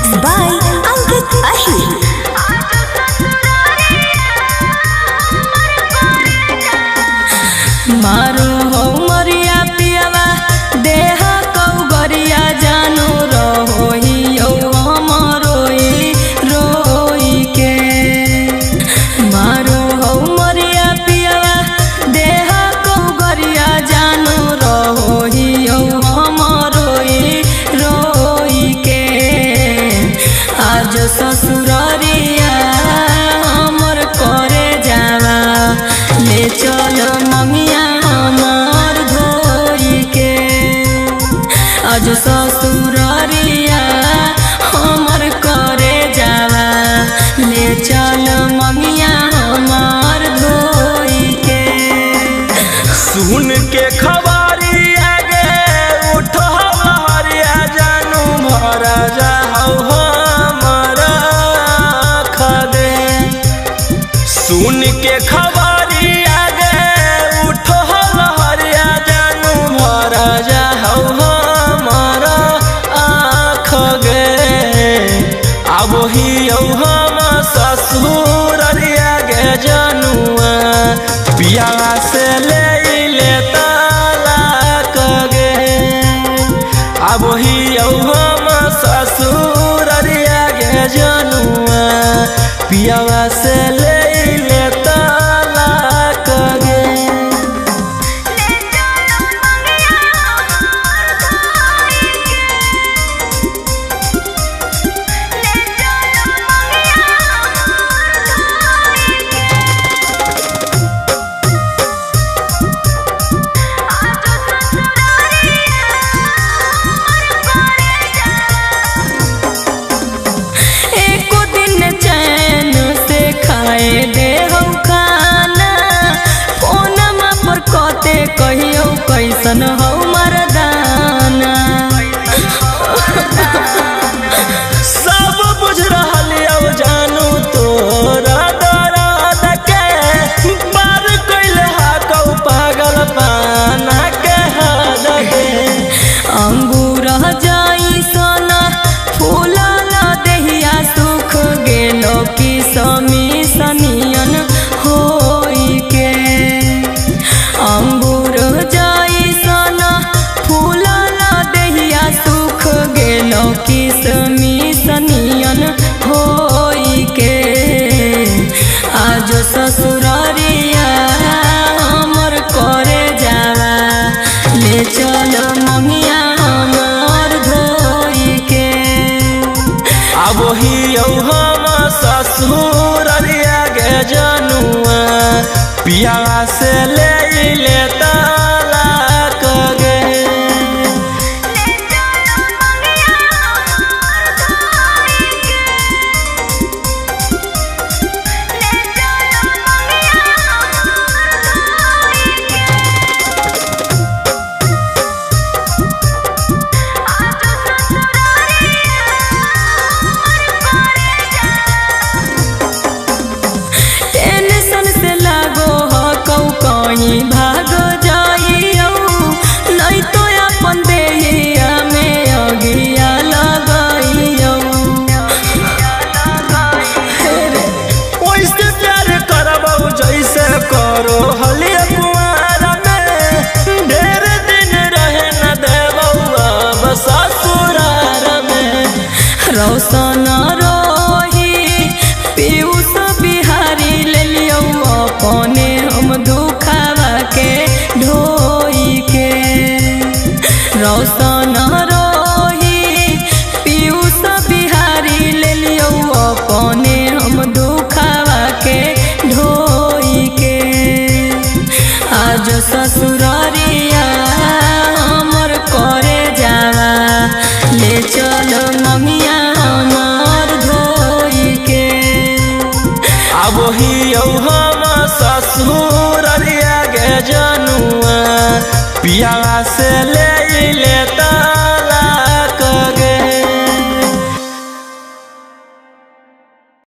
Mixed by Ankit Ahir. मारो हो मरिया पियावा देह कौ गरिया जानो रहोही यौ हमरोई रोई के मारो हो मरिया पियावा देह कौ गरिया जानो रहोही यौ हमरोई रोई के आज ससुररिया हमर करे जावा ले चल ममिया हमार धोई के आज ससुररिया हमर करे जावा ले चल ममिया हमार धोई के। सुन के खबरी आगे उठो हरिया जानू भरा जाओ हमारा खदे। सुन के खबरी आगे उठो हरिया जानू भरा जाओ हमारा आँख गे। अब ही हम ससुररिया गे जनुआ पिया से ले तलाक गे। अब ही हम ससुररिया गे जनुआ पिया से ले तलाक गे। एको दिन चैन से खाए दे हम खाना फोनमा पर कते कहियो कैसन हो मरदाना। सब बुझ रहल अब जानू तोरा दर्द के पार कैल हाकौ पागल पाना के हद गे। अंगूर जाई सोना फूलल देहिया सुख गेलो कि समी सनियन होई के। अंगूर जाई सोना फूलल देहिया सुख गेलो कि समी सनियन होई के। आज ससुररिया हमर करे जावा ले चल ममिया हमार धोई के। अब ही हम ससुररिया गे जनुआ पिया से ले तलाक गे। टेंशन से लागो हो कौ कहीं भाग जाइयो नहीं तो अपन देहिया में अगिया लगाइयो। ओइसे प्यार करबौ जैसे करो हलिया कुआर में। ढेर दिन रहे न देबौ अब ससुरार में। रौशन रोही पीयूष बिहारी ले लियो अपने हम दुखावा के ढोई के। रौशन रोही पीयूष बिहारी ले लियो अपने हम दुखावा के ढोई के। आज ससुररिया हमर करे जावा ले चल ममिया हमार धोई के। अब ही हम ससुररिया गे जनुआ पिया से ले